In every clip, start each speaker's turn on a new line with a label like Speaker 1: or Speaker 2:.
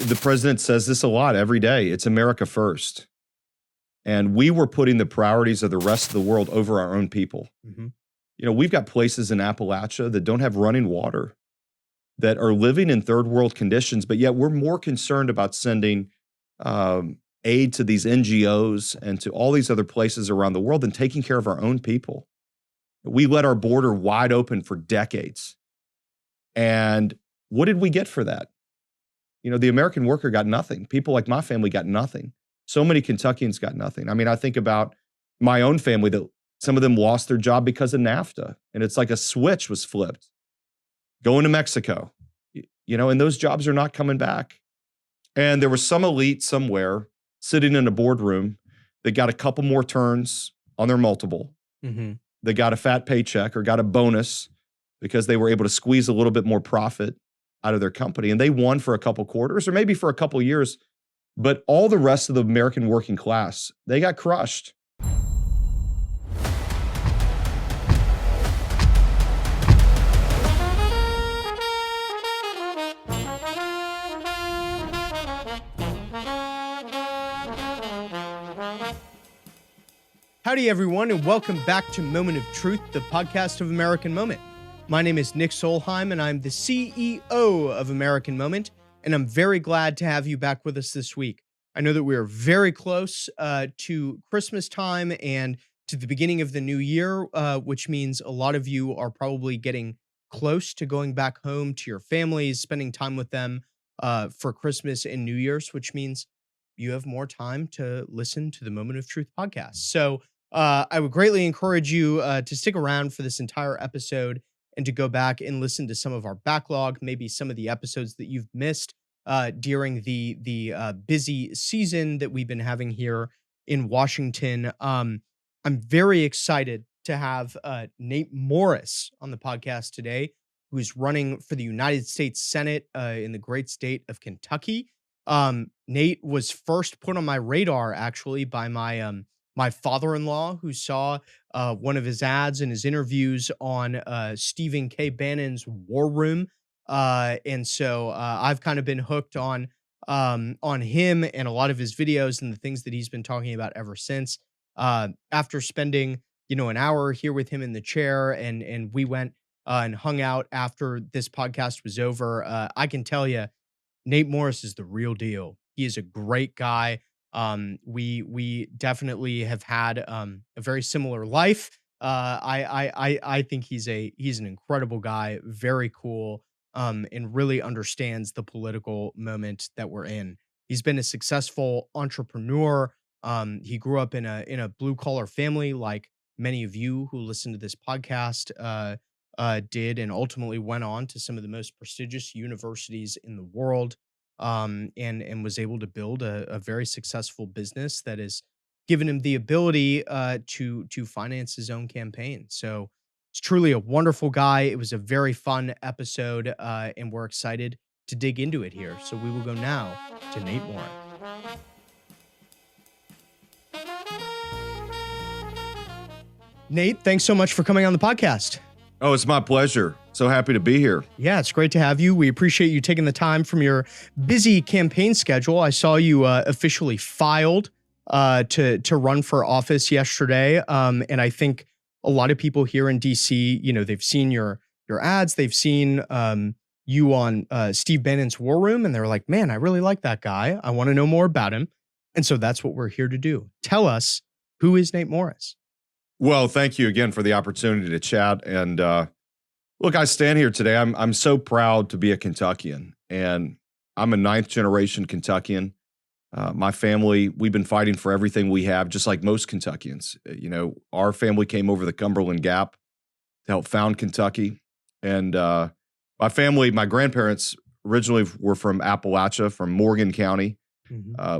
Speaker 1: the president says this a lot every day. It's America first. And we were putting the priorities of the rest of the world over our own people.
Speaker 2: Mm-hmm.
Speaker 1: You know, we've got places in Appalachia that don't have running water, that are living in third world conditions, but yet we're more concerned about sending aid to these NGOs and to all these other places around the world than taking care of our own people. We let our border wide open for decades. And what did we get for that? You know, the American worker got nothing. People like my family got nothing. So many Kentuckians got nothing. I mean, I think about my own family that some of them lost their job because of NAFTA. And it's like a switch was flipped. Going to Mexico, you know, and those jobs are not coming back. And there was some elite somewhere sitting in a boardroom that got a couple more turns on their multiple.
Speaker 2: Mm-hmm.
Speaker 1: They got a fat paycheck or got a bonus because they were able to squeeze a little bit more profit out of their company. And they won for a couple quarters or maybe for a couple years. But all the rest of the American working class, they got crushed.
Speaker 2: Howdy, everyone, and welcome back to Moment of Truth, the podcast of American Moment. My name is Nick Solheim, and I'm the CEO of American Moment, and I'm very glad to have you back with us this week. I know that we are very close to Christmas time and to the beginning of the new year, which means a lot of you are probably getting close to going back home to your families, spending time with them for Christmas and New Year's, which means you have more time to listen to the Moment of Truth podcast. So I would greatly encourage you to stick around for this entire episode and to go back and listen to some of our backlog, maybe some of the episodes that you've missed during the busy season that we've been having here in Washington. I'm very excited to have Nate Morris on the podcast today, who is running for the United States Senate in the great state of Kentucky. Nate was first put on my radar, actually, by my father-in-law, who saw one of his ads and his interviews on Stephen K. Bannon's War Room. And so I've kind of been hooked on him and a lot of his videos and the things that he's been talking about ever since. After spending, an hour here with him in the chair, and we went and hung out after this podcast was over, I can tell you, Nate Morris is the real deal. He is a great guy. We definitely have had a very similar life. I think he's an incredible guy, very cool, and really understands the political moment that we're in. He's been a successful entrepreneur. He grew up in a blue collar family, like many of you who listen to this podcast did, and ultimately went on to some of the most prestigious universities in the world. And was able to build a very successful business that has given him the ability to finance his own campaign. So it's truly a wonderful guy. It was a very fun episode, and we're excited to dig into it here. So we will go now to Nate Morris. Nate, thanks so much for coming on the podcast.
Speaker 1: Oh, it's my pleasure. So happy to be here.
Speaker 2: Yeah, it's great to have you. We appreciate you taking the time from your busy campaign schedule. I saw you officially filed to run for office yesterday. And I think a lot of people here in DC, they've seen your ads, they've seen you on Steve Bannon's War Room, and they're like, man, I really like that guy. I want to know more about him. And so that's what we're here to do. Tell us, who is Nate Morris?
Speaker 1: Well, thank you again for the opportunity to chat. And look, I stand here today. I'm so proud to be a Kentuckian, and I'm a 9th generation Kentuckian. My family, we've been fighting for everything we have, just like most Kentuckians. Our family came over the Cumberland Gap to help found Kentucky. And my grandparents originally were from Appalachia, from Morgan County,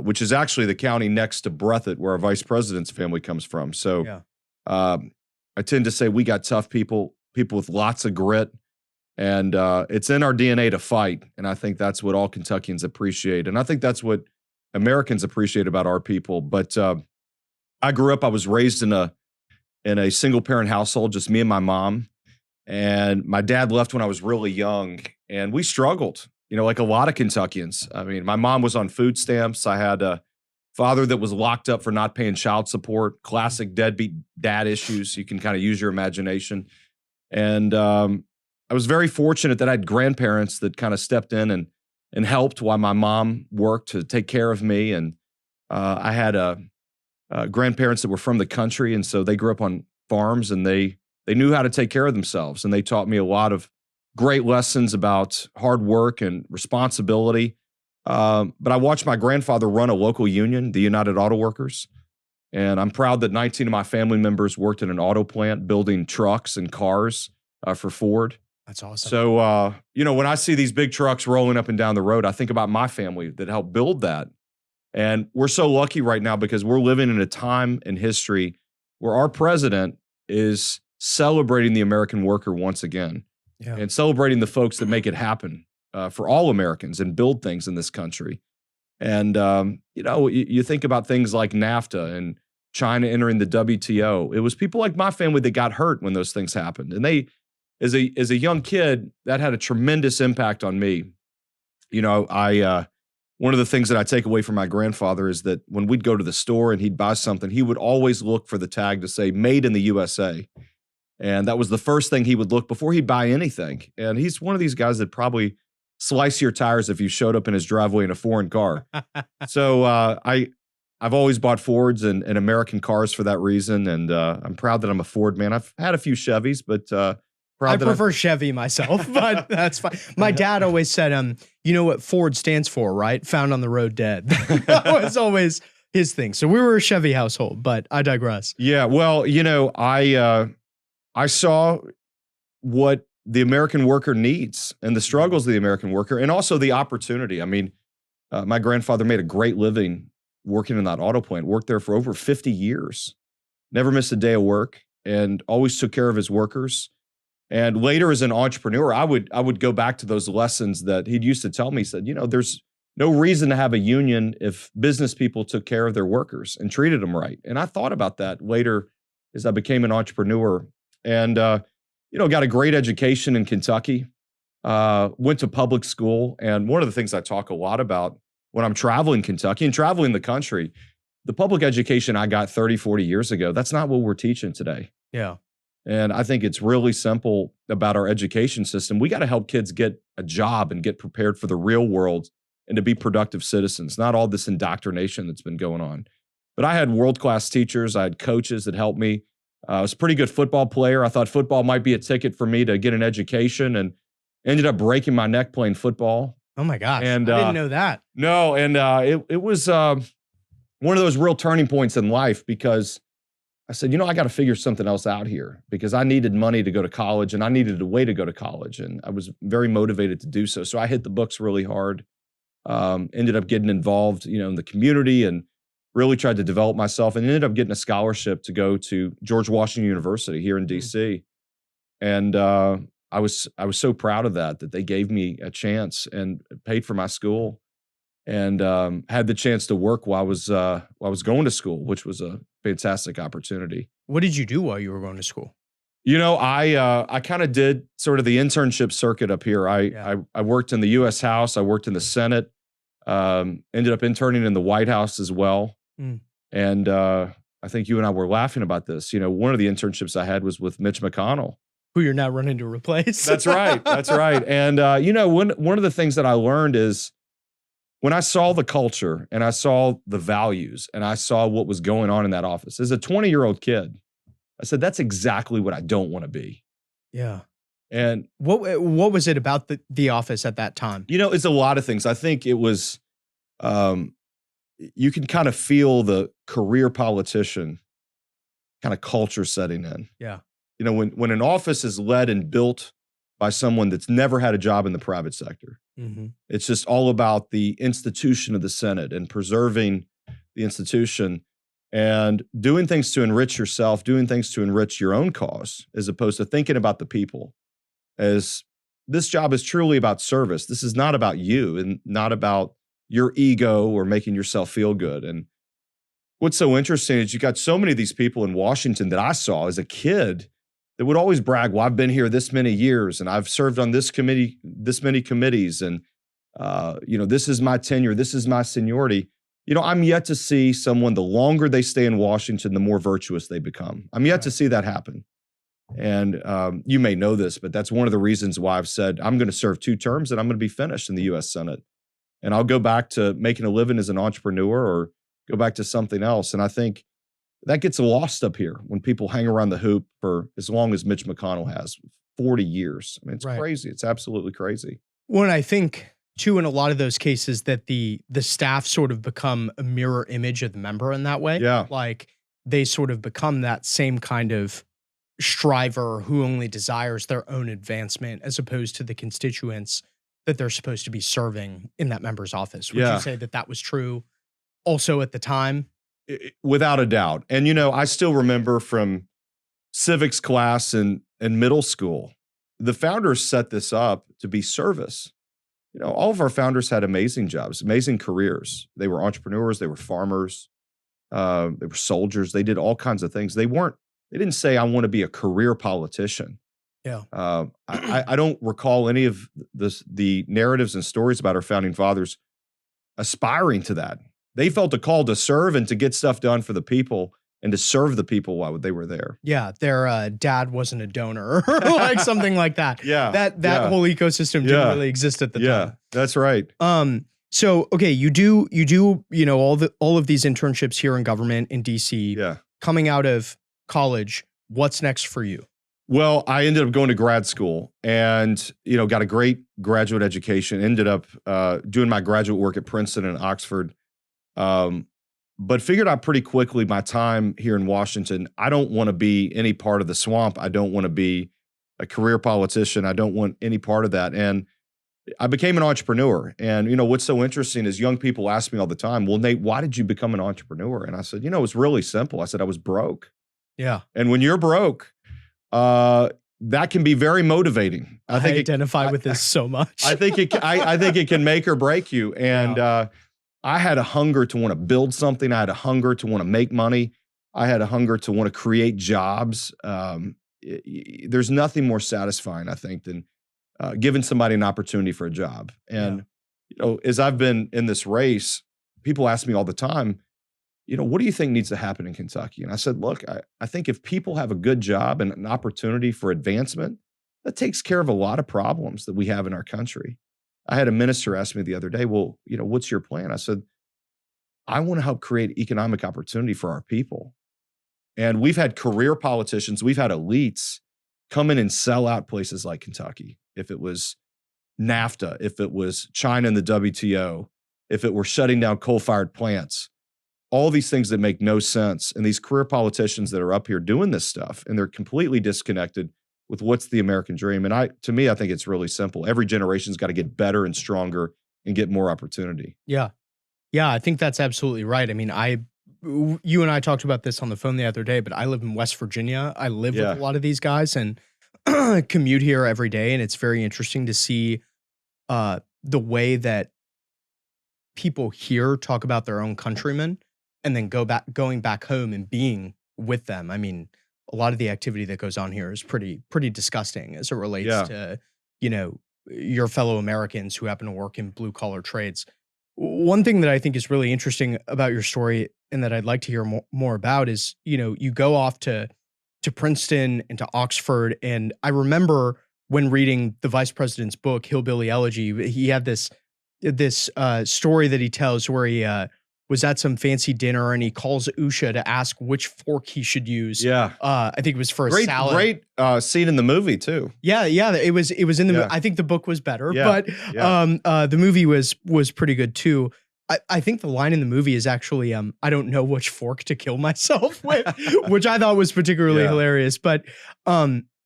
Speaker 1: which is actually the county next to Breathitt, where our vice president's family comes from. So
Speaker 2: yeah.
Speaker 1: I tend to say we got tough people with lots of grit, and it's in our DNA to fight. And I think that's what all Kentuckians appreciate. And I think that's what Americans appreciate about our people. But I was raised in a single parent household, just me and my mom. And my dad left when I was really young, and we struggled. like a lot of Kentuckians. I mean, my mom was on food stamps. I had a father that was locked up for not paying child support, classic deadbeat dad issues. You can kind of use your imagination. And I was very fortunate that I had grandparents that kind of stepped in and helped while my mom worked to take care of me. And I had grandparents that were from the country, and so they grew up on farms, and they knew how to take care of themselves, and they taught me a lot of great lessons about hard work and responsibility. But I watched my grandfather run a local union, the United Auto Workers, and I'm proud that 19 of my family members worked in an auto plant building trucks and cars for Ford.
Speaker 2: That's awesome.
Speaker 1: So, when I see these big trucks rolling up and down the road, I think about my family that helped build that. And we're so lucky right now because we're living in a time in history where our president is celebrating the American worker once again, and celebrating the folks that make it happen for all Americans and build things in this country. And, you think about things like NAFTA and China entering the WTO. It was people like my family that got hurt when those things happened. And they, as a young kid, that had a tremendous impact on me. One of the things that I take away from my grandfather is that when we'd go to the store and he'd buy something, he would always look for the tag to say "Made in the USA." And that was the first thing he would look before he'd buy anything. And he's one of these guys that probably slice your tires if you showed up in his driveway in a foreign car. So I've always bought Fords and American cars for that reason. And I'm proud that I'm a Ford man. I've had a few Chevys, but
Speaker 2: I prefer Chevy myself, but that's fine. My dad always said, you know what Ford stands for, right? Found on the road dead. That was always his thing. So we were a Chevy household, but I digress.
Speaker 1: Yeah, well, I saw what the American worker needs and the struggles of the American worker and also the opportunity. I mean, my grandfather made a great living working in that auto plant, worked there for over 50 years, never missed a day of work, and always took care of his workers. And later as an entrepreneur, I would go back to those lessons that he'd used to tell me. He said, there's no reason to have a union if business people took care of their workers and treated them right. And I thought about that later as I became an entrepreneur and, got a great education in Kentucky, went to public school. And one of the things I talk a lot about when I'm traveling Kentucky and traveling the country, the public education I got 30, 40 years ago, that's not what we're teaching today.
Speaker 2: Yeah.
Speaker 1: And I think it's really simple about our education system. We got to help kids get a job and get prepared for the real world and to be productive citizens, not all this indoctrination that's been going on. But I had world-class teachers. I had coaches that helped me. I was a pretty good football player. I thought football might be a ticket for me to get an education and ended up breaking my neck playing football.
Speaker 2: Oh my gosh, and, I didn't know that.
Speaker 1: No, and it was one of those real turning points in life because I said, I got to figure something else out here because I needed money to go to college and I needed a way to go to college. And I was very motivated to do so. So I hit the books really hard, ended up getting involved, in the community and really tried to develop myself and ended up getting a scholarship to go to George Washington University here in DC. And I was so proud of that they gave me a chance and paid for my school and had the chance to work while I was going to school, which was a fantastic opportunity.
Speaker 2: What did you do while you were going to school?
Speaker 1: I kind of did sort of the internship circuit up here. I worked in the U.S. House. I worked in the Senate. Ended up interning in the White House as well. And I think you and I were laughing about this. One of the internships I had was with Mitch McConnell,
Speaker 2: who you're now running to replace.
Speaker 1: That's right. That's right. And one of the things that I learned is when I saw the culture and I saw the values and I saw what was going on in that office as a 20-year-old kid, I said, that's exactly what I don't want to be.
Speaker 2: Yeah.
Speaker 1: And
Speaker 2: what was it about the office at that time?
Speaker 1: It's a lot of things. I think it was, you can kind of feel the career politician kind of culture setting in.
Speaker 2: Yeah.
Speaker 1: When an office is led and built by someone that's never had a job in the private sector, it's just all about the institution of the Senate and preserving the institution and doing things to enrich yourself, doing things to enrich your own cause, as opposed to thinking about the people. As this job is truly about service. This is not about you and not about your ego or making yourself feel good. And what's so interesting is you got so many of these people in Washington that I saw as a kid that would always brag, well, I've been here this many years and I've served on this committee, this many committees. And This is my tenure, this is my seniority. I'm yet to see someone, the longer they stay in Washington, the more virtuous they become. I'm yet to see that happen. And you may know this, but that's one of the reasons why I've said I'm going to serve 2 terms and I'm going to be finished in the U.S. Senate. And I'll go back to making a living as an entrepreneur or go back to something else. And I think that gets lost up here when people hang around the hoop for as long as Mitch McConnell has, 40 years. I mean, it's crazy. It's absolutely crazy.
Speaker 2: Well, and I think, too, in a lot of those cases that the staff sort of become a mirror image of the member in that way.
Speaker 1: Yeah.
Speaker 2: Like they sort of become that same kind of striver who only desires their own advancement as opposed to the constituents that they're supposed to be serving in that member's office. Would you say that that was true also at the time?
Speaker 1: Without a doubt. And, I still remember from civics class in middle school, the founders set this up to be service. All of our founders had amazing jobs, amazing careers. They were entrepreneurs, they were farmers, they were soldiers. They did all kinds of things. They didn't say, I want to be a career politician.
Speaker 2: Yeah.
Speaker 1: I don't recall any of the narratives and stories about our founding fathers aspiring to that. They felt a call to serve and to get stuff done for the people and to serve the people while they were there.
Speaker 2: Yeah, their dad wasn't a donor or like something like that.
Speaker 1: Yeah.
Speaker 2: That whole ecosystem didn't really exist at the time.
Speaker 1: Yeah, that's right.
Speaker 2: So okay, you do all of these internships here in government in DC.
Speaker 1: Yeah.
Speaker 2: Coming out of college, what's next for you?
Speaker 1: Well, I ended up going to grad school and, got a great graduate education, ended up doing my graduate work at Princeton and Oxford. But figured out pretty quickly my time here in Washington, I don't want to be any part of the swamp. I don't want to be a career politician. I don't want any part of that. And I became an entrepreneur. And, what's so interesting is young people ask me all the time, well, Nate, why did you become an entrepreneur? And I said, it was really simple. I said, I was broke.
Speaker 2: Yeah.
Speaker 1: And when you're broke, that can be very motivating.
Speaker 2: I identify with this so much.
Speaker 1: I think it can make or break you. And, I had a hunger to want to build something. I had a hunger to want to make money. I had a hunger to want to create jobs. There's nothing more satisfying, I think, than giving somebody an opportunity for a job. And, as I've been in this race, people ask me all the time, what do you think needs to happen in Kentucky? And I said, look, I think if people have a good job and an opportunity for advancement, that takes care of a lot of problems that we have in our country. I had a minister ask me the other day, well, what's your plan? I said, I want to help create economic opportunity for our people. And we've had career politicians, we've had elites come in and sell out places like Kentucky. If it was NAFTA, if it was China and the WTO, if it were shutting down coal-fired plants, all these things that make no sense. And these career politicians that are up here doing this stuff, and they're completely disconnected with what's the American dream. And to me, I think it's really simple. Every generation's got to get better and stronger and get more opportunity.
Speaker 2: Yeah. Yeah, I think that's absolutely right. I mean, you and I talked about this on the phone the other day, but I live in West Virginia. I live with a lot of these guys and commute here every day. And it's very interesting to see the way that people here talk about their own countrymen and then going back home and being with them. I mean, a lot of the activity that goes on here is pretty disgusting as it relates to, your fellow Americans who happen to work in blue collar trades. One thing that I think is really interesting about your story and that I'd like to hear more about is, you go off to Princeton and to Oxford. And I remember when reading the vice president's book, Hillbilly Elegy, he had this story that he tells where he was at some fancy dinner and he calls Usha to ask which fork he should use.
Speaker 1: Yeah.
Speaker 2: I think it was for a salad.
Speaker 1: Great scene in the movie too.
Speaker 2: Yeah. It was in the movie. I think the book was better, but the movie was pretty good too. I think the line in the movie is actually, I don't know which fork to kill myself with, which I thought was particularly hilarious. But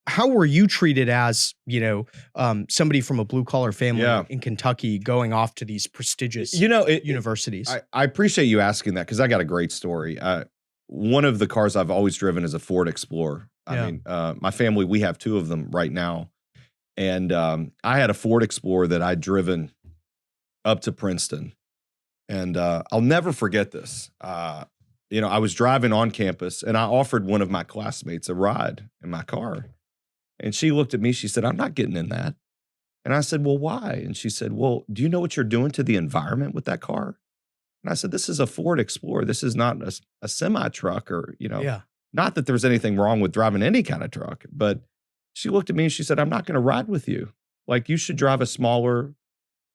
Speaker 2: how were you treated as, somebody from a blue collar family in Kentucky going off to these prestigious universities?
Speaker 1: I appreciate you asking that because I got a great story. One of the cars I've always driven is a Ford Explorer. I mean, my family, we have 2 of them right now. And I had a Ford Explorer that I'd driven up to Princeton. And I'll never forget this. I was driving on campus and I offered one of my classmates a ride in my car. And she looked at me, she said, I'm not getting in that. And I said, well, why? And she said, well, do you know what you're doing to the environment with that car? And I said, this is a Ford Explorer. This is not a semi truck or,
Speaker 2: Yeah.
Speaker 1: not that there's anything wrong with driving any kind of truck. But she looked at me and she said, I'm not going to ride with you. Like, you should drive a smaller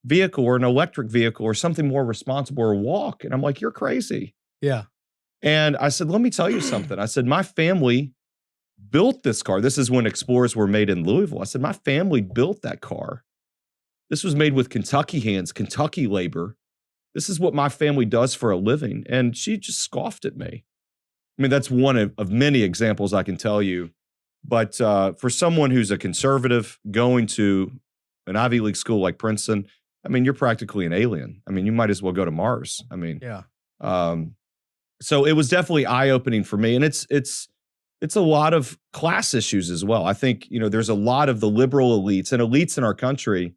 Speaker 1: vehicle or an electric vehicle or something more responsible or walk. And I'm like, you're crazy.
Speaker 2: Yeah.
Speaker 1: And I said, let me tell you something. I said, my family built this car. This is when Explorers were made in Louisville. I said, my family built that car. This was made with Kentucky hands, Kentucky labor. This is what my family does for a living. And she just scoffed at me. I mean, that's one of many examples I can tell you. But for someone who's a conservative going to an Ivy League school like Princeton, I mean, you're practically an alien. I mean, you might as well go to Mars. I mean,
Speaker 2: yeah.
Speaker 1: So it was definitely eye-opening for me. And it's a lot of class issues as well. I think, there's a lot of the liberal elites and elites in our country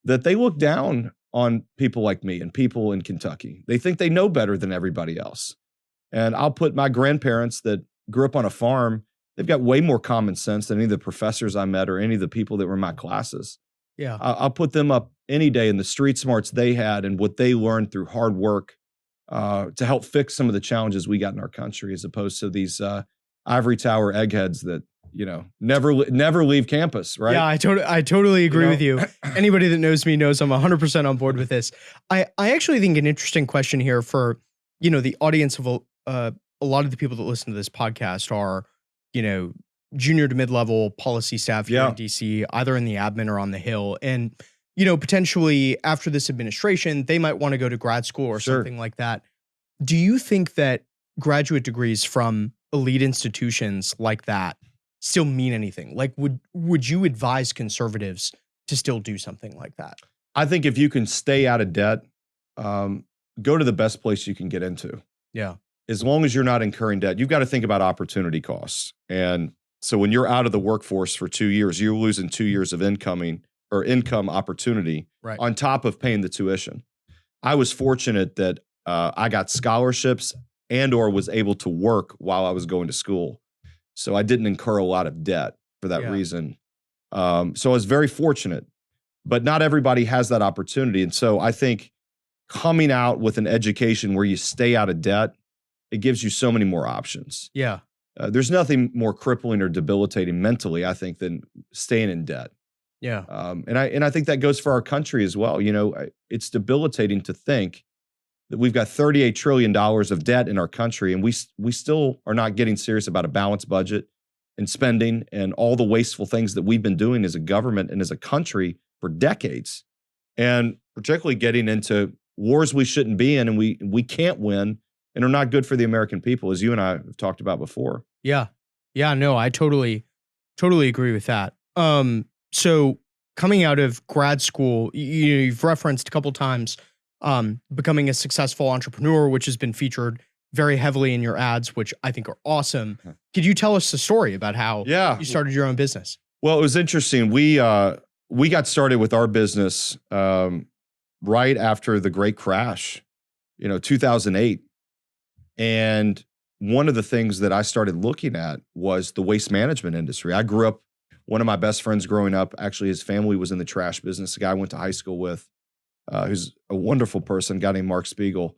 Speaker 1: that they look down on people like me and people in Kentucky. They think they know better than everybody else. And I'll put my grandparents that grew up on a farm, they've got way more common sense than any of the professors I met or any of the people that were in my classes.
Speaker 2: Yeah.
Speaker 1: I'll put them up any day in the street smarts they had and what they learned through hard work to help fix some of the challenges we got in our country, as opposed to these ivory tower eggheads that, never leave campus, right?
Speaker 2: Yeah, I totally agree with you. Anybody that knows me knows I'm 100% on board with this. I actually think an interesting question here for, the audience of a lot of the people that listen to this podcast are, junior to mid-level policy staff here in DC, either in the admin or on the Hill. And, potentially after this administration, they might want to go to grad school or something like that. Do you think that graduate degrees from elite institutions like that still mean anything? Like, would you advise conservatives to still do something like that?
Speaker 1: I think if you can stay out of debt, go to the best place you can get into.
Speaker 2: Yeah.
Speaker 1: As long as you're not incurring debt, you've got to think about opportunity costs. And so when you're out of the workforce for 2 years, you're losing 2 years of income opportunity on top of paying the tuition. I was fortunate that I got scholarships and or was able to work while I was going to school. So I didn't incur a lot of debt for that reason. So I was very fortunate, but not everybody has that opportunity. And so I think coming out with an education where you stay out of debt, it gives you so many more options.
Speaker 2: Yeah.
Speaker 1: There's nothing more crippling or debilitating mentally, I think, than staying in debt.
Speaker 2: Yeah.
Speaker 1: And I think that goes for our country as well. It's debilitating to think that we've got $38 trillion of debt in our country, and we still are not getting serious about a balanced budget and spending and all the wasteful things that we've been doing as a government and as a country for decades, and particularly getting into wars we shouldn't be in and we can't win and are not good for the American people, as you and I have talked about before.
Speaker 2: Yeah. Yeah, no, I totally agree with that. So coming out of grad school, you've referenced a couple times becoming a successful entrepreneur, which has been featured very heavily in your ads, which I think are awesome. Could you tell us the story about how you started your own business? Well,
Speaker 1: it was interesting. We got started with our business right after the great crash, 2008. And one of the things that I started looking at was the waste management industry. I grew up, one of my best friends growing up, actually his family was in the trash business, a guy I went to high school with, who's a wonderful person, a guy named Mark Spiegel.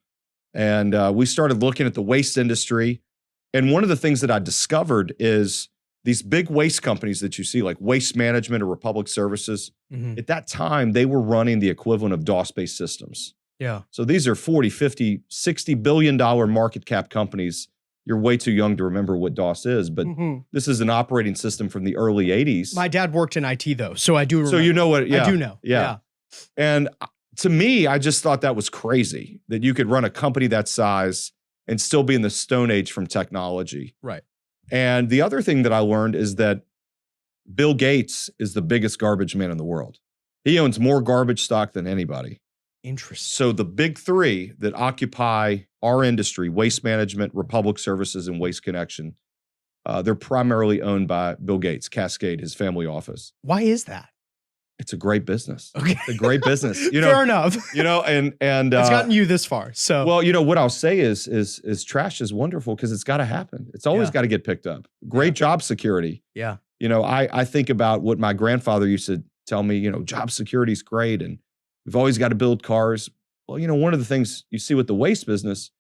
Speaker 1: And we started looking at the waste industry. And one of the things that I discovered is these big waste companies that you see, like Waste Management or Republic Services, at that time, they were running the equivalent of DOS-based systems.
Speaker 2: Yeah.
Speaker 1: So these are 40, 50, $60 billion market cap companies. You're way too young to remember what DOS is, but this is an operating system from the early 80s.
Speaker 2: My dad worked in IT though, so I do remember.
Speaker 1: So you know what,
Speaker 2: I do know.
Speaker 1: Yeah. And to me, I just thought that was crazy that you could run a company that size and still be in the Stone Age from technology.
Speaker 2: Right.
Speaker 1: And the other thing that I learned is that Bill Gates is the biggest garbage man in the world. He owns more garbage stock than anybody.
Speaker 2: Interesting.
Speaker 1: So the big three that occupy our industry, Waste Management, Republic Services, and Waste Connection, they're primarily owned by Bill Gates, Cascade, his family office.
Speaker 2: Why is that?
Speaker 1: It's a great business.
Speaker 2: Okay.
Speaker 1: It's a great business.
Speaker 2: Fair enough.
Speaker 1: And
Speaker 2: it's gotten you this far. So
Speaker 1: well, what I'll say is trash is wonderful because it's got to happen. It's always got to get picked up. Great job security.
Speaker 2: Yeah.
Speaker 1: I think about what my grandfather used to tell me, job security is great and we've always got to build cars. Well, one of the things you see with the waste business,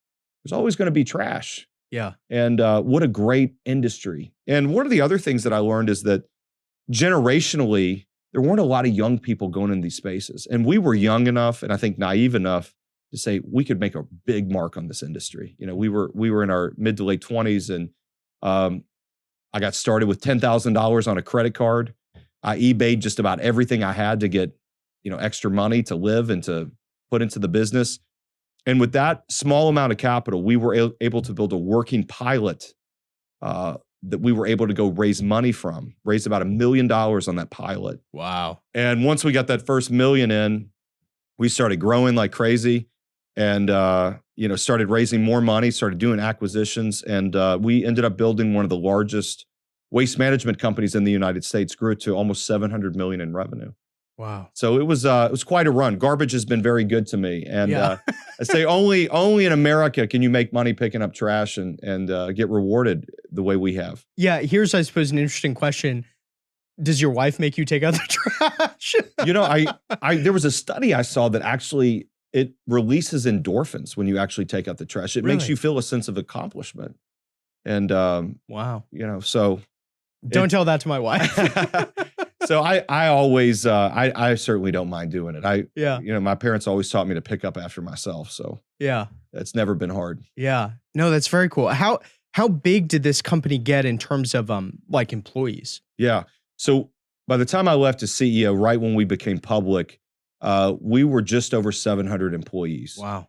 Speaker 1: there's always going to be trash.
Speaker 2: Yeah.
Speaker 1: And what a great industry. And one of the other things that I learned is that generationally, there weren't a lot of young people going in these spaces. And we were young enough and I think naive enough to say we could make a big mark on this industry. We were in our mid to late 20s and I got started with $10,000 on a credit card. I eBayed just about everything I had to get, extra money to live and to put into the business. And with that small amount of capital, we were able to build a working pilot that we were able to go raise money from, raise about $1 million on that pilot.
Speaker 2: Wow.
Speaker 1: And once we got that first $1 million in, we started growing like crazy and, started raising more money, started doing acquisitions. And we ended up building one of the largest waste management companies in the United States, grew to almost $700 million in revenue.
Speaker 2: Wow.
Speaker 1: So it was quite a run. Garbage has been very good to me. And I say only in America can you make money picking up trash and get rewarded the way we have.
Speaker 2: Yeah. Here's, I suppose, an interesting question. Does your wife make you take out the trash?
Speaker 1: There was a study I saw that actually it releases endorphins when you actually take out the trash. It makes you feel a sense of accomplishment. And
Speaker 2: wow.
Speaker 1: So
Speaker 2: don't tell that to my wife.
Speaker 1: So I always, I certainly don't mind doing it. My parents always taught me to pick up after myself. So
Speaker 2: yeah,
Speaker 1: that's never been hard.
Speaker 2: Yeah, no, that's very cool. How big did this company get in terms of like employees?
Speaker 1: Yeah. So by the time I left as CEO, right when we became public, we were just over 700 employees.
Speaker 2: Wow.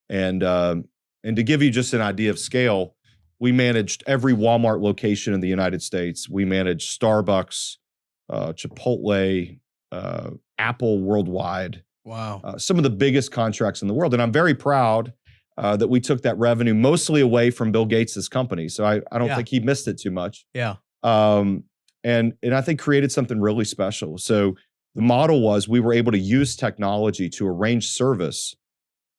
Speaker 1: And to give you just an idea of scale, we managed every Walmart location in the United States. We managed Starbucks, Chipotle, Apple worldwide.
Speaker 2: Wow.
Speaker 1: Some of the biggest contracts in the world. And I'm very proud that we took that revenue mostly away from Bill Gates' company. So I don't think he missed it too much.
Speaker 2: Yeah.
Speaker 1: And I think created something really special. So the model was we were able to use technology to arrange service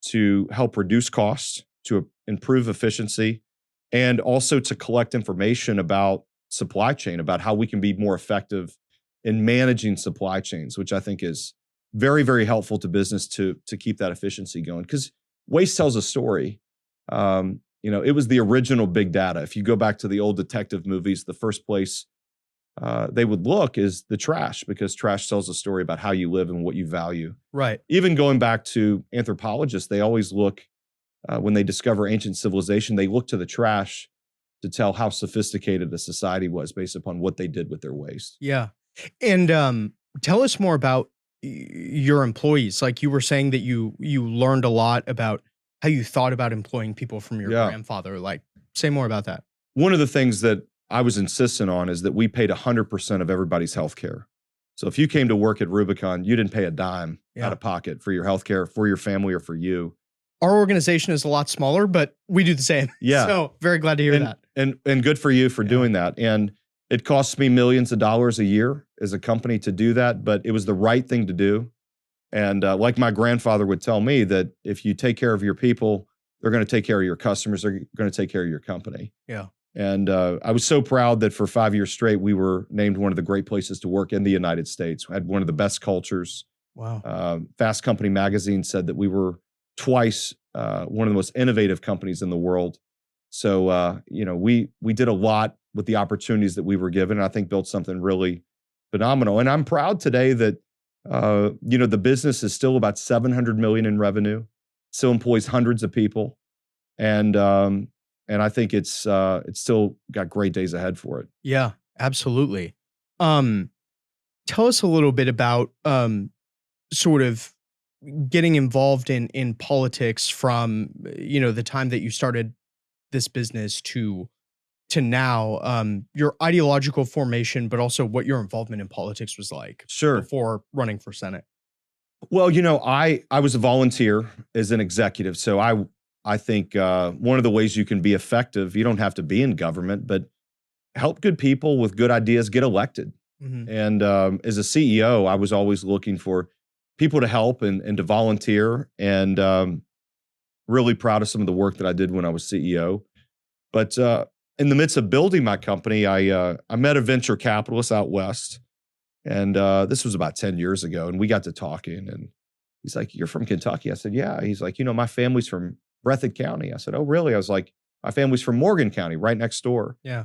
Speaker 1: to help reduce costs, to improve efficiency, and also to collect information about supply chain, about how we can be more effective in managing supply chains, which I think is very, very helpful to business to keep that efficiency going. Because waste tells a story. It was the original big data. If you go back to the old detective movies, the first place they would look is the trash, because trash tells a story about how you live and what you value.
Speaker 2: Right.
Speaker 1: Even going back to anthropologists, they always look, when they discover ancient civilization, they look to the trash to tell how sophisticated a society was based upon what they did with their waste.
Speaker 2: Yeah. And tell us more about your employees. Like you were saying that you learned a lot about how you thought about employing people from your grandfather. Like, say more about that.
Speaker 1: One of the things that I was insistent on is that we paid 100% of everybody's healthcare. So if you came to work at Rubicon, you didn't pay a dime out of pocket for your healthcare, for your family, or for you.
Speaker 2: Our organization is a lot smaller, but we do the same.
Speaker 1: Yeah.
Speaker 2: So very glad to hear that.
Speaker 1: And good for you for doing that. And it costs me millions of dollars a year as a company to do that, but it was the right thing to do. And like my grandfather would tell me, that if you take care of your people, they're going to take care of your customers. They're going to take care of your company.
Speaker 2: Yeah.
Speaker 1: And I was so proud that for 5 years straight, we were named one of the great places to work in the United States. We had one of the best cultures.
Speaker 2: Wow.
Speaker 1: Fast Company magazine said that we were twice one of the most innovative companies in the world. So, we did a lot with the opportunities that we were given, and I think built something really phenomenal. And I'm proud today that, the business is still about 700 million in revenue, still employs hundreds of people. And I think it's still got great days ahead for it.
Speaker 2: Yeah, absolutely. Tell us a little bit about sort of getting involved in politics from the time that you started this business to now, your ideological formation, but also what your involvement in politics was like.
Speaker 1: Sure.
Speaker 2: Before running for Senate.
Speaker 1: Well, I was a volunteer as an executive, so I think one of the ways you can be effective, you don't have to be in government, but help good people with good ideas get elected.
Speaker 2: Mm-hmm.
Speaker 1: And as a CEO, I was always looking for people to help and to volunteer, and really proud of some of the work that I did when I was CEO. But in the midst of building my company, I met a venture capitalist out west And this was about 10 years ago. And we got to talking. And he's like, "You're from Kentucky?" I said, "Yeah." He's like, "My family's from Breathitt County." I said, "Oh, really?" I was like, "My family's from Morgan County, right next door."
Speaker 2: Yeah.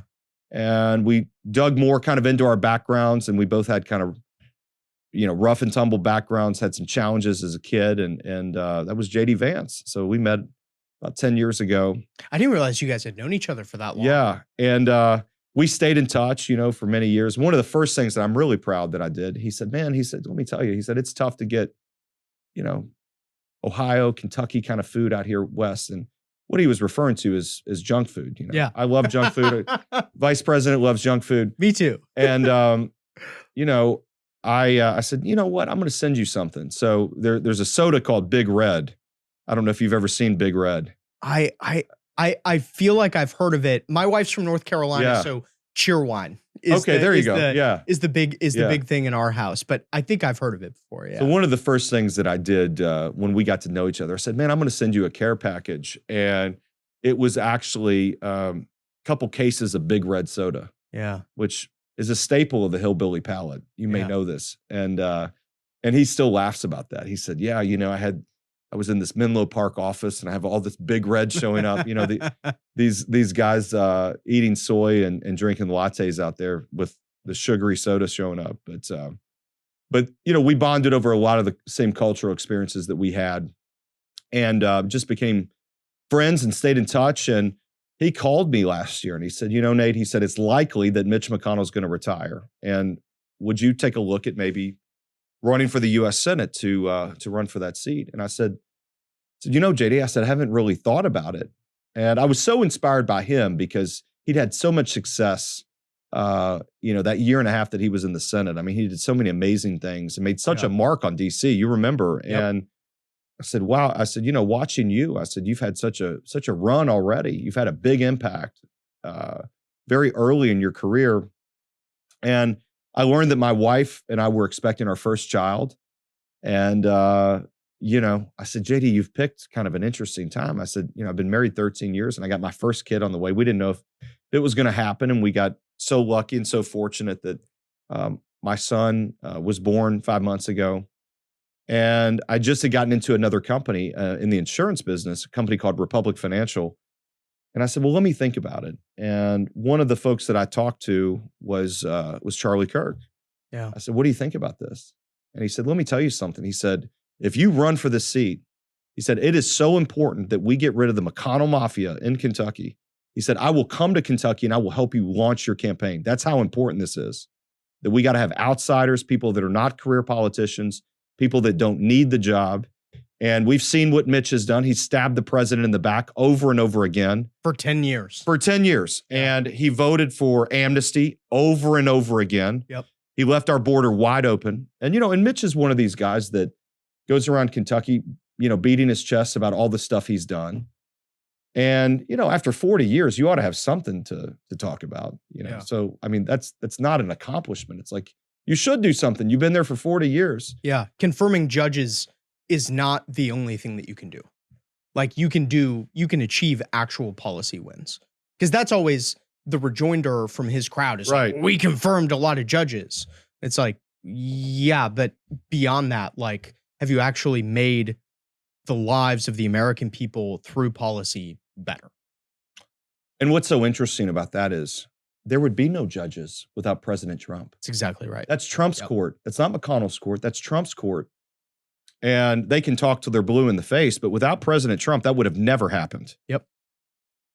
Speaker 1: And we dug more kind of into our backgrounds. And we both had kind of, rough and tumble backgrounds, had some challenges as a kid. And that was JD Vance. So we met about 10 years ago.
Speaker 2: I didn't realize you guys had known each other for that long.
Speaker 1: Yeah. And we stayed in touch, for many years. One of the first things that I'm really proud that I did, he said, "Man," he said, "let me tell you," he said, "it's tough to get, Ohio, Kentucky kind of food out here west." And what he was referring to is junk food.
Speaker 2: Yeah.
Speaker 1: I love junk food. Vice president loves junk food.
Speaker 2: Me too.
Speaker 1: And, I said, "You know what? I'm going to send you something." So there's a soda called Big Red. I don't know if you've ever seen Big Red.
Speaker 2: I feel like I've heard of it. My wife's from North Carolina, so Cheerwine is the big thing in our house. But I think I've heard of it before. Yeah.
Speaker 1: So one of the first things that I did when we got to know each other, I said, "Man, I'm going to send you a care package," and it was actually a couple cases of Big Red soda.
Speaker 2: Yeah.
Speaker 1: Which is a staple of the hillbilly palate. You may know this, and he still laughs about that. He said, "Yeah, I was in this Menlo Park office and I have all this Big Red showing up, these guys eating soy and drinking lattes out there with the sugary soda showing up." But we bonded over a lot of the same cultural experiences that we had, and just became friends and stayed in touch. And he called me last year and he said, "Nate," he said, "it's likely that Mitch McConnell is going to retire. And would you take a look at maybe running for the U.S. Senate to run for that seat?" And I said, "JD," I said, "I haven't really thought about it." And I was so inspired by him because he'd had so much success, that year and a half that he was in the Senate. I mean, he did so many amazing things and made such a mark on DC. You remember? Yep. And I said, "Wow." I said, "Watching you," I said, "you've had such a run already. You've had a big impact very early in your career." And I learned that my wife and I were expecting our first child. And, I said, "JD, you've picked kind of an interesting time." I said, "I've been married 13 years and I got my first kid on the way." We didn't know if it was going to happen. And we got so lucky and so fortunate that my son was born 5 months ago. And I just had gotten into another company in the insurance business, a company called Republic Financial. And I said, "Well, let me think about it." And one of the folks that I talked to was Charlie Kirk.
Speaker 2: Yeah.
Speaker 1: I said, "What do you think about this?" And he said, "Let me tell you something." He said, "If you run for this seat," he said, "it is so important that we get rid of the McConnell Mafia in Kentucky." He said, "I will come to Kentucky and I will help you launch your campaign. That's how important this is, that we got to have outsiders, people that are not career politicians, people that don't need the job." And we've seen what Mitch has done. He stabbed the president in the back over and over again.
Speaker 2: For 10 years.
Speaker 1: For 10 years. And he voted for amnesty over and over again.
Speaker 2: Yep.
Speaker 1: He left our border wide open. And, and Mitch is one of these guys that goes around Kentucky, beating his chest about all the stuff he's done. And, after 40 years, you ought to have something to talk about,
Speaker 2: Yeah.
Speaker 1: So, I mean, that's not an accomplishment. It's like, you should do something. You've been there for 40 years.
Speaker 2: Yeah. Confirming judges is not the only thing that you can do. Like you can achieve actual policy wins. Because that's always the rejoinder from his crowd is
Speaker 1: right.
Speaker 2: Like, "We confirmed a lot of judges." It's like, yeah, but beyond that, like, have you actually made the lives of the American people through policy better?
Speaker 1: And what's so interesting about that is there would be no judges without President Trump.
Speaker 2: That's exactly right.
Speaker 1: That's Trump's court. That's not McConnell's court. That's Trump's court. And they can talk till they're blue in the face, but without President Trump, that would have never happened.
Speaker 2: Yep.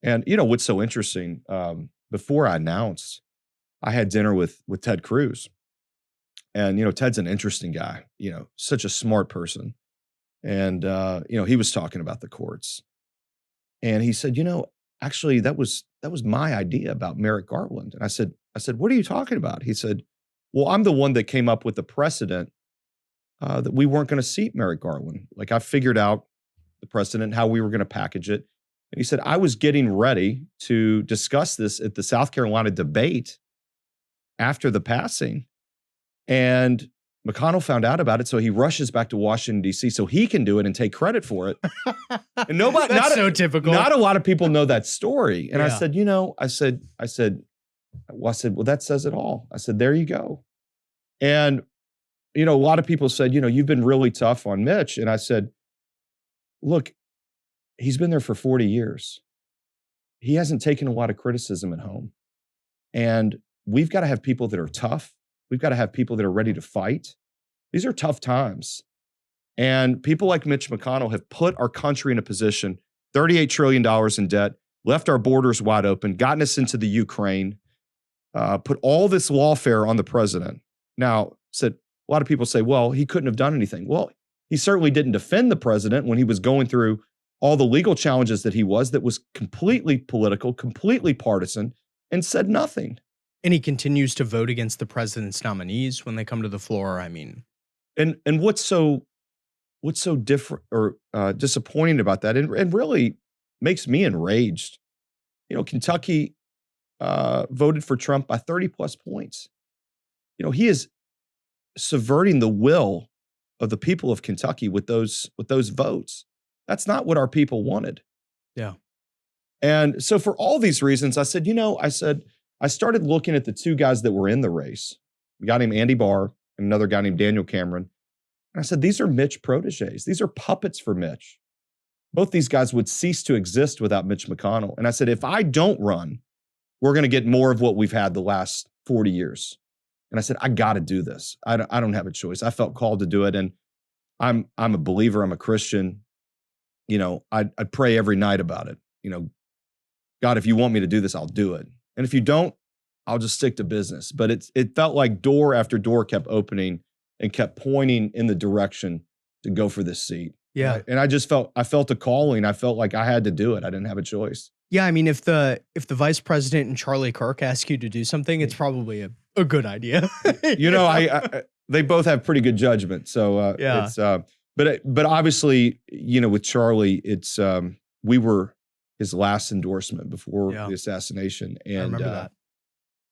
Speaker 1: And what's so interesting, before I announced, I had dinner with Ted Cruz. And, Ted's an interesting guy, such a smart person. And, he was talking about the courts. And he said, "Actually, that was my idea about Merrick Garland." And I said, "What are you talking about?" He said, "Well, I'm the one that came up with the precedent that we weren't going to seat Merrick Garland. Like I figured out the precedent, how we were going to package it." And he said, "I was getting ready to discuss this at the South Carolina debate after the passing. And McConnell found out about it, so he rushes back to Washington, D.C. so he can do it and take credit for it." And nobody,
Speaker 2: That's so typical.
Speaker 1: Not a lot of people know that story. And
Speaker 2: Yeah.
Speaker 1: I said, well, that says it all. I said, there you go. And, a lot of people said, you've been really tough on Mitch. And I said, look, he's been there for 40 years. He hasn't taken a lot of criticism at home. And we've got to have people that are tough. We've got to have people that are ready to fight. These are tough times. And people like Mitch McConnell have put our country in a position, $38 trillion in debt, left our borders wide open, gotten us into the Ukraine, put all this lawfare on the president. Now, a lot of people say, well, he couldn't have done anything. Well, he certainly didn't defend the president when he was going through all the legal challenges that was completely political, completely partisan, and said nothing.
Speaker 2: And he continues to vote against the president's nominees when they come to the floor. I mean,
Speaker 1: and what's so different or disappointing about that, and really makes me enraged. Kentucky voted for Trump by 30 plus points. He is subverting the will of the people of Kentucky with those votes. That's not what our people wanted.
Speaker 2: Yeah.
Speaker 1: And so for all these reasons, I said, I started looking at the two guys that were in the race, a guy named Andy Barr and another guy named Daniel Cameron. And I said, these are Mitch proteges. These are puppets for Mitch. Both these guys would cease to exist without Mitch McConnell. And I said, if I don't run, we're going to get more of what we've had the last 40 years. And I said, I got to do this. I don't have a choice. I felt called to do it. And I'm a believer. I'm a Christian. I'd pray every night about it. God, if you want me to do this, I'll do it. And if you don't, I'll just stick to business. But it felt like door after door kept opening and kept pointing in the direction to go for this seat.
Speaker 2: Yeah.
Speaker 1: And I felt a calling. I felt like I had to do it. I didn't have a choice.
Speaker 2: Yeah. I mean, if the vice president and Charlie Kirk ask you to do something, it's probably a good idea.
Speaker 1: They both have pretty good judgment. So
Speaker 2: yeah.
Speaker 1: It's but obviously, with Charlie, it's we were his last endorsement before the assassination. And
Speaker 2: I remember that.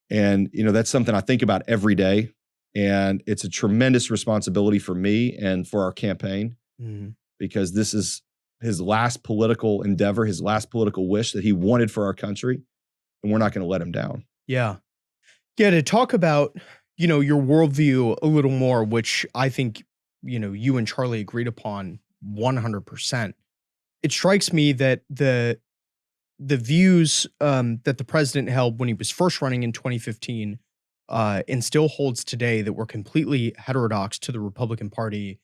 Speaker 1: And that's something I think about every day. And it's a tremendous responsibility for me and for our campaign, because this is his last political endeavor, his last political wish that he wanted for our country. And we're not going to let him down.
Speaker 2: Yeah. Yeah. To talk about, your worldview a little more, which I think, you and Charlie agreed upon 100%. It strikes me that the views that the president held when he was first running in 2015 and still holds today that were completely heterodox to the Republican Party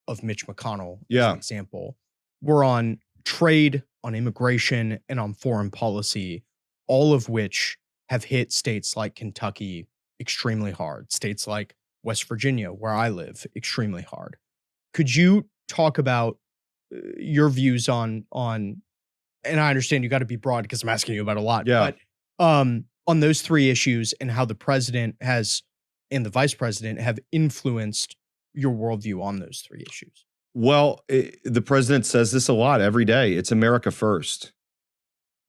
Speaker 2: of Mitch McConnell, as an example, were on trade, on immigration, and on foreign policy, all of which have hit states like Kentucky extremely hard, states like West Virginia, where I live, extremely hard. Could you talk about your views on, and I understand you got to be broad because I'm asking you about a lot, but on those three issues and how the president and the vice president have influenced your worldview on those three issues?
Speaker 1: Well, the president says this a lot every day. It's America first.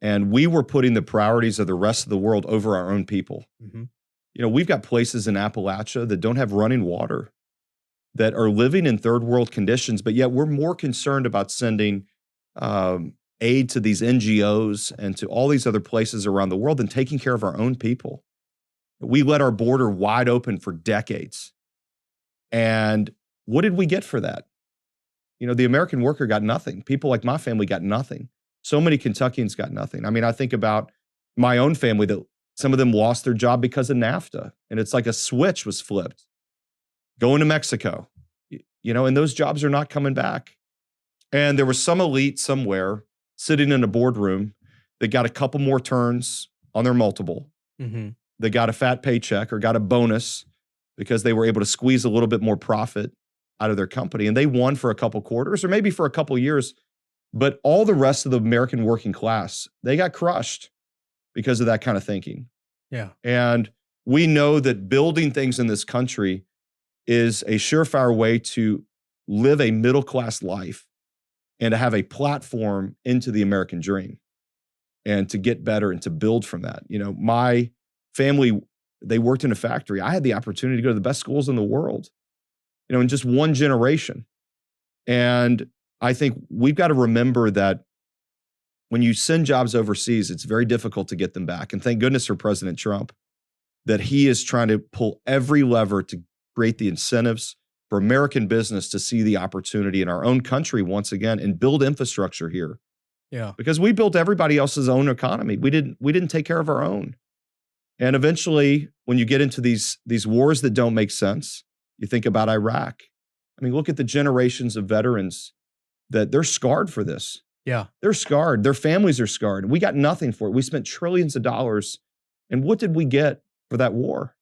Speaker 1: And we were putting the priorities of the rest of the world over our own people.
Speaker 2: Mm-hmm.
Speaker 1: We've got places in Appalachia that don't have running water, that are living in third world conditions, but yet we're more concerned about sending aid to these NGOs and to all these other places around the world than taking care of our own people. We let our border wide open for decades. And what did we get for that? The American worker got nothing. People like my family got nothing. So many Kentuckians got nothing. I mean, I think about my own family that some of them lost their job because of NAFTA. And it's like a switch was flipped. Going to Mexico, and those jobs are not coming back. And there was some elite somewhere sitting in a boardroom that got a couple more turns on their multiple.
Speaker 2: Mm-hmm.
Speaker 1: They got a fat paycheck or got a bonus because they were able to squeeze a little bit more profit out of their company. And they won for a couple quarters or maybe for a couple years. But all the rest of the American working class, they got crushed because of that kind of thinking.
Speaker 2: Yeah.
Speaker 1: And we know that building things in this country is a surefire way to live a middle-class life and to have a platform into the American dream and to get better and to build from that. My family, they worked in a factory. I had the opportunity to go to the best schools in the world, in just one generation. And I think we've got to remember that when you send jobs overseas, it's very difficult to get them back. And thank goodness for President Trump that he is trying to pull every lever to create the incentives for American business to see the opportunity in our own country once again and build infrastructure here.
Speaker 2: Yeah.
Speaker 1: Because we built everybody else's own economy. We didn't take care of our own. And eventually, when you get into these wars that don't make sense, you think about Iraq. I mean, look at the generations of veterans that they're scarred for this.
Speaker 2: Yeah.
Speaker 1: They're scarred. Their families are scarred. We got nothing for it. We spent trillions of dollars. And what did we get for that war?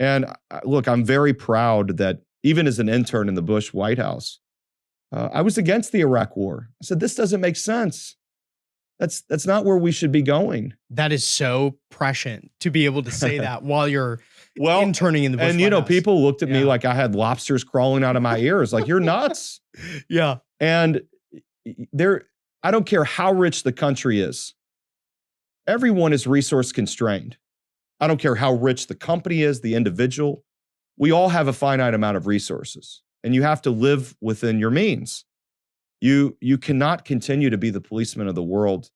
Speaker 1: And look, I'm very proud that even as an intern in the Bush White House, I was against the Iraq war. I said, this doesn't make sense. That's not where we should be going.
Speaker 2: That is so prescient to be able to say that while you're interning in the Bush
Speaker 1: and
Speaker 2: White House.
Speaker 1: People looked at me like I had lobsters crawling out of my ears. Like, you're nuts.
Speaker 2: Yeah.
Speaker 1: And I don't care how rich the country is. Everyone is resource constrained. I don't care how rich the company is, the individual. We all have a finite amount of resources, and you have to live within your means. You cannot continue to be the policeman of the world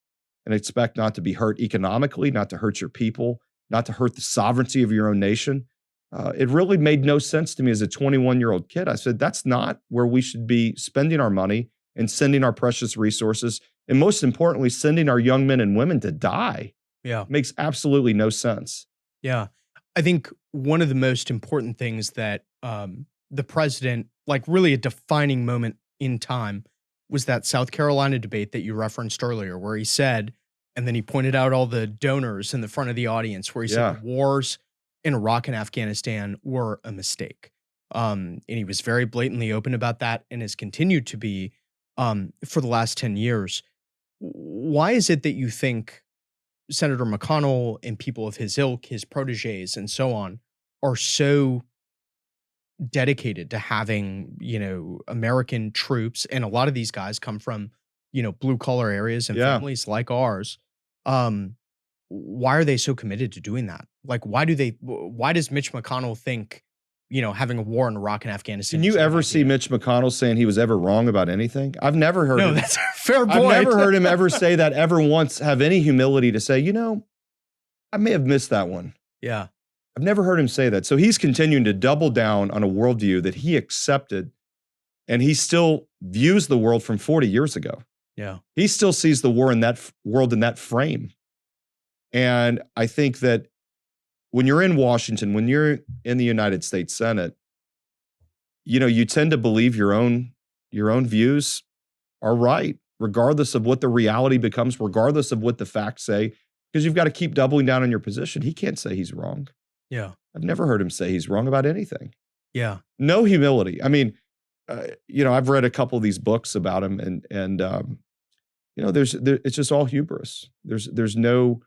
Speaker 1: and expect not to be hurt economically, not to hurt your people, not to hurt the sovereignty of your own nation. It really made no sense to me as a 21-year-old kid. I said, that's not where we should be spending our money and sending our precious resources, and most importantly, sending our young men and women to die.
Speaker 2: Yeah.
Speaker 1: Makes absolutely no sense.
Speaker 2: Yeah. I think one of the most important things that the president, like really a defining moment in time, was that South Carolina debate that you referenced earlier, where he said, and then he pointed out all the donors in the front of the audience, where he said the wars in Iraq and Afghanistan were a mistake. And he was very blatantly open about that and has continued to be for the last 10 years. Why is it that you think Senator McConnell and people of his ilk, his proteges, and so on, are so dedicated to having, American troops? And a lot of these guys come from, blue collar areas and families like ours. Why are they so committed to doing that? Like, why does Mitch McConnell think, having a war in Iraq and Afghanistan?
Speaker 1: Can you ever see Mitch McConnell saying he was ever wrong about anything? I've never heard
Speaker 2: No,
Speaker 1: him.
Speaker 2: that's a fair point.
Speaker 1: I've never heard him ever say that, ever once have any humility to say, I may have missed that one.
Speaker 2: Yeah.
Speaker 1: I've never heard him say that. So he's continuing to double down on a worldview that he accepted, and he still views the world from 40 years ago.
Speaker 2: Yeah.
Speaker 1: He still sees the war in that world in that frame. And I think that when you're in Washington, when you're in the United States Senate, you tend to believe your own views are right, regardless of what the reality becomes, regardless of what the facts say, because you've got to keep doubling down on your position. He can't say he's wrong.
Speaker 2: Yeah.
Speaker 1: I've never heard him say he's wrong about anything.
Speaker 2: Yeah.
Speaker 1: No humility. I mean, I've read a couple of these books about him, and it's just all hubris. There's no,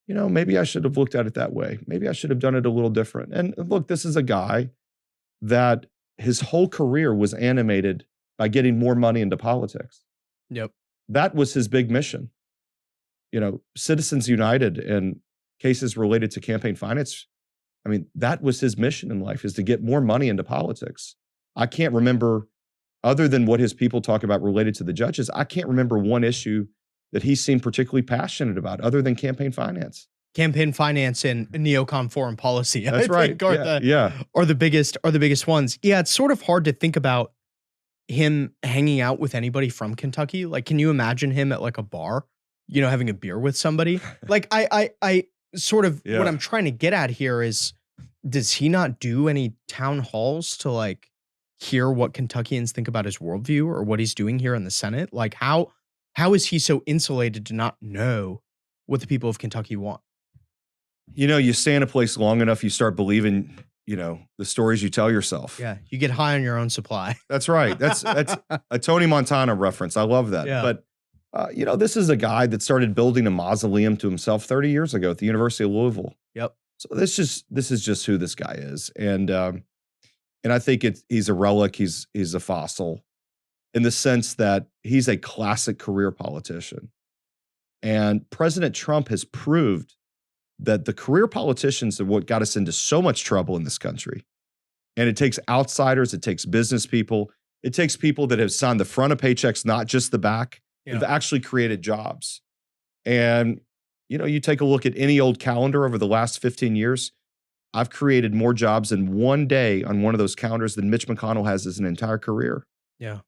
Speaker 1: maybe I should have looked at it that way. Maybe I should have done it a little different. And look, this is a guy that his whole career was animated by getting more money into politics.
Speaker 2: Yep.
Speaker 1: That was his big mission. Citizens United and cases related to campaign finance. I mean, that was his mission in life, is to get more money into politics. I can't remember, other than what his people talk about related to the judges, I can't remember one issue that he seemed particularly passionate about other than campaign finance.
Speaker 2: Campaign finance and neocon foreign policy.
Speaker 1: That's right.
Speaker 2: Are the biggest ones. Yeah, it's sort of hard to think about him hanging out with anybody from Kentucky. Like, can you imagine him at like a bar, having a beer with somebody? Like, I sort of, what I'm trying to get at here is, does he not do any town halls to like hear what Kentuckians think about his worldview or what he's doing here in the Senate? Like, how is he so insulated to not know what the people of Kentucky want?
Speaker 1: You stay in a place long enough, you start believing, the stories you tell yourself.
Speaker 2: Yeah. You get high on your own supply.
Speaker 1: That's right. That's a Tony Montana reference. I love that.
Speaker 2: Yeah.
Speaker 1: But, this is a guy that started building a mausoleum to himself 30 years ago at the University of Louisville.
Speaker 2: Yep.
Speaker 1: So this is just who this guy is. And I think he's a relic. He's a fossil in the sense that he's a classic career politician. And President Trump has proved that the career politicians are what got us into so much trouble in this country. And it takes outsiders, it takes business people, it takes people that have signed the front of paychecks, not just the back, that have actually created jobs. And, you take a look at any old calendar over the last 15 years, I've created more jobs in one day on one of those counters than Mitch McConnell has as an entire career.
Speaker 2: Yeah.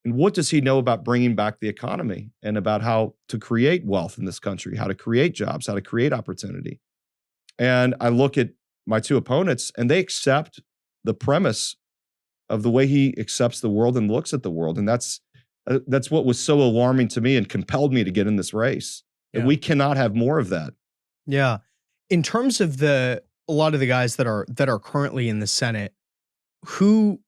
Speaker 1: And what does he know about bringing back the economy and about how to create wealth in this country, how to create jobs, how to create opportunity? And I look at my two opponents and they accept the premise of the way he accepts the world and looks at the world. And that's what was so alarming to me and compelled me to get in this race.
Speaker 2: Yeah.
Speaker 1: And we cannot have more of that.
Speaker 2: Yeah. In terms of a lot of the guys that are currently in the Senate, who,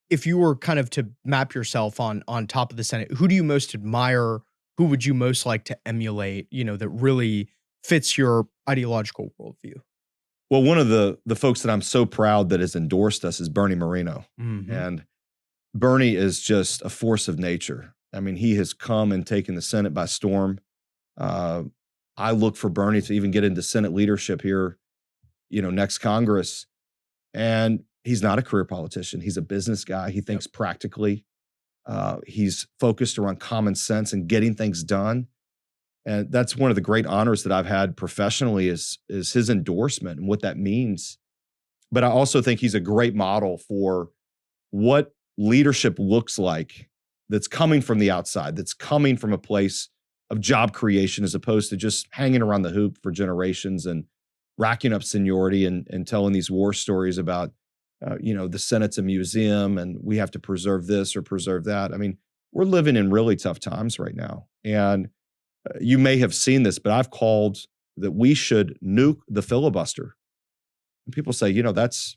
Speaker 2: if you were kind of to map yourself on top of the Senate, who do you most admire? Who would you most like to emulate, that really fits your ideological worldview?
Speaker 1: Well, one of the folks that I'm so proud that has endorsed us is Bernie Moreno.
Speaker 2: Mm-hmm.
Speaker 1: And Bernie is just a force of nature. I mean, he has come and taken the Senate by storm. I look for Bernie to even get into Senate leadership here, next Congress. And he's not a career politician. He's a business guy. He thinks practically. He's focused around common sense and getting things done. And that's one of the great honors that I've had professionally is his endorsement and what that means. But I also think he's a great model for what leadership looks like that's coming from the outside, that's coming from a place of job creation as opposed to just hanging around the hoop for generations and racking up seniority and telling these war stories about, the Senate's a museum and we have to preserve this or preserve that. I mean, we're living in really tough times right now. And you may have seen this, but I've called that we should nuke the filibuster. And people say, it's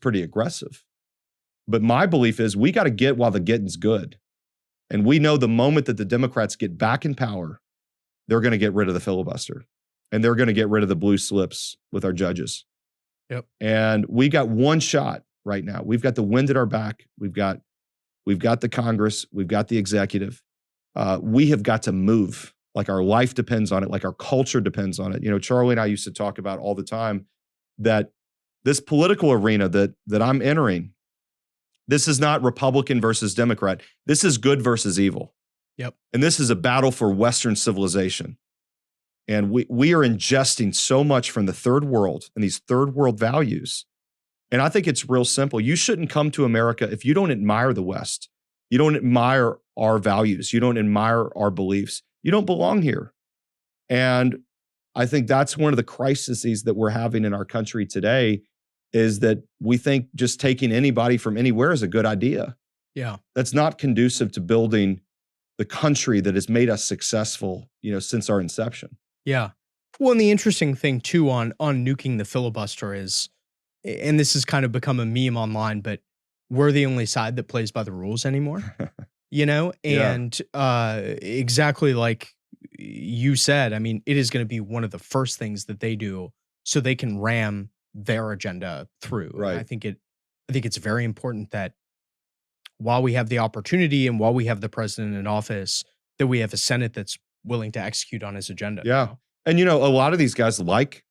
Speaker 1: pretty aggressive. But my belief is we got to get while the getting's good. And we know the moment that the Democrats get back in power, they're going to get rid of the filibuster and they're going to get rid of the blue slips with our judges.
Speaker 2: Yep.
Speaker 1: And we got one shot right now. We've got the wind at our back. We've got the Congress. We've got the executive. We have got to move. Like our life depends on it, like our culture depends on it. Charlie and I used to talk about all the time that this political arena that I'm entering, this is not Republican versus Democrat. This is good versus evil.
Speaker 2: Yep.
Speaker 1: And this is a battle for Western civilization. And we are ingesting so much from the third world and these third world values. And I think it's real simple. You shouldn't come to America if you don't admire the West. You don't admire our values. You don't admire our beliefs. You don't belong here. And I think that's one of the crises that we're having in our country today is that we think just taking anybody from anywhere is a good idea.
Speaker 2: Yeah.
Speaker 1: That's not conducive to building the country that has made us successful, since our inception.
Speaker 2: Yeah. Well, and the interesting thing too on nuking the filibuster is, and this has kind of become a meme online, but we're the only side that plays by the rules anymore. And exactly like you said, I mean, it is going to be one of the first things that they do so they can ram their agenda through.
Speaker 1: Right.
Speaker 2: And I think it's very important that while we have the opportunity and while we have the president in office, that we have a Senate that's willing to execute on his agenda.
Speaker 1: Yeah. And, a lot of these guys like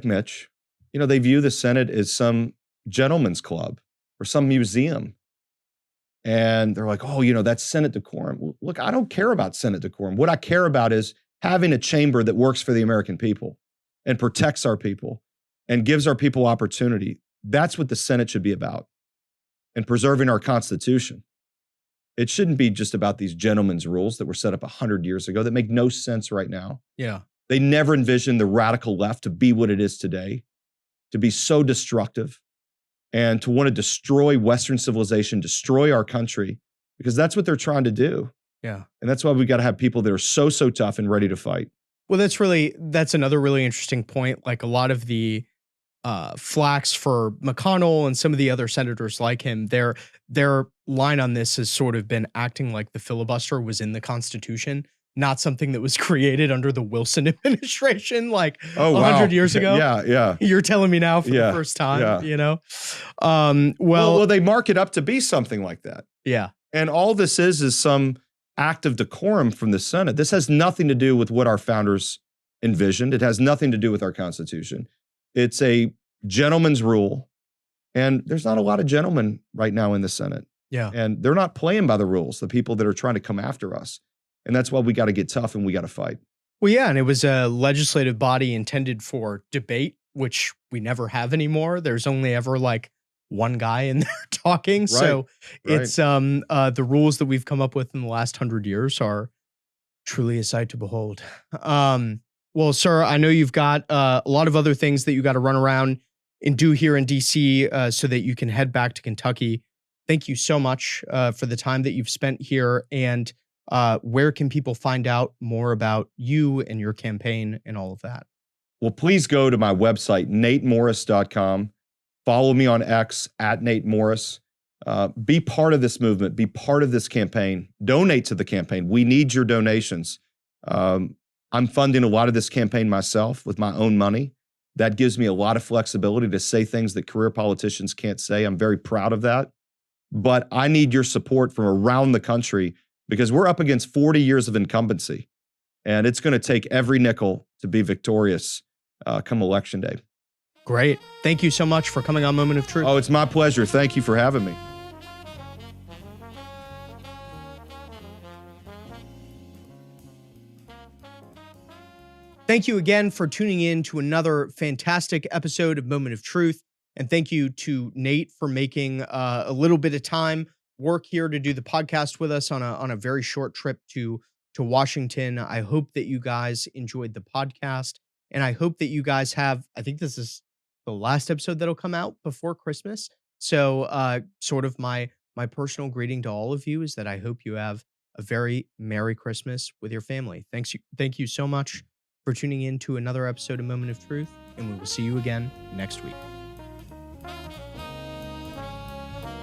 Speaker 1: Mitch, they view the Senate as some gentleman's club or some museum. And they're like, oh, that's Senate decorum. Look, I don't care about Senate decorum. What I care about is having a chamber that works for the American people and protects our people and gives our people opportunity. That's what the Senate should be about, and preserving our Constitution. It shouldn't be just about these gentlemen's rules that were set up 100 years ago that make no sense right now.
Speaker 2: Yeah.
Speaker 1: They never envisioned the radical left to be what it is today, to be so destructive, and to want to destroy Western civilization, destroy our country, because that's what they're trying to do.
Speaker 2: Yeah.
Speaker 1: And that's why we got to have people that are so tough and ready to fight.
Speaker 2: Well, that's another really interesting point. Like a lot of the flax for McConnell and some of the other senators like him, their line on this has sort of been acting like the filibuster was in the Constitution, not something that was created under the Wilson administration like 100 years ago.
Speaker 1: Yeah.
Speaker 2: You're telling me now for the first time,
Speaker 1: Well, they mark it up to be something like that.
Speaker 2: Yeah.
Speaker 1: And all this is some act of decorum from the Senate. This has nothing to do with what our founders envisioned. It has nothing to do with our Constitution. It's a gentleman's rule. And there's not a lot of gentlemen right now in the Senate.
Speaker 2: Yeah.
Speaker 1: And they're not playing by the rules, the people that are trying to come after us. And that's why we got to get tough and we got to fight.
Speaker 2: Well, yeah. And it was a legislative body intended for debate which we never have anymore. There's only ever like one guy in there talking.
Speaker 1: Right,
Speaker 2: So
Speaker 1: right.
Speaker 2: it's the rules that we've come up with in the last 100 years are truly a sight to behold. Well, sir, I know you've got a lot of other things that you got to run around and do here in DC so that you can head back to Kentucky. Thank you so much for the time that you've spent here. And where can people find out more about you and your campaign and all of that?
Speaker 1: Well, please go to my website, natemorris.com. Follow me on X at Nate Morris. Be part of this movement. Be part of this campaign. Donate to the campaign. We need your donations. I'm funding a lot of this campaign myself with my own money. That gives me a lot of flexibility to say things that career politicians can't say. I'm very proud of that. But I need your support from around the country because we're up against 40 years of incumbency. And it's going to take every nickel to be victorious come Election Day.
Speaker 2: Great. Thank you so much for coming on Moment of Truth.
Speaker 1: Oh, it's my pleasure. Thank you for having me.
Speaker 2: Thank you again for tuning in to another fantastic episode of Moment of Truth. And thank you to Nate for making a little bit of time work here to do the podcast with us on a very short trip to Washington. I hope that you guys enjoyed the podcast. And I hope that you guys have, I think this is the last episode that'll come out before Christmas. So sort of my personal greeting to all of you is that I hope you have a very Merry Christmas with your family. Thank you so much for tuning in to another episode of Moment of Truth, and we will see you again next week.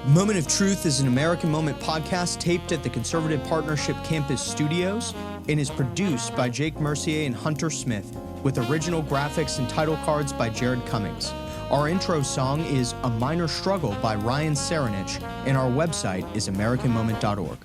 Speaker 2: Moment of Truth is an American Moment podcast taped at the Conservative Partnership Campus Studios and is produced by Jake Mercier and Hunter Smith, with original graphics and title cards by Jared Cummings. Our intro song is A Minor Struggle by Ryan Serenich, and our website is AmericanMoment.org.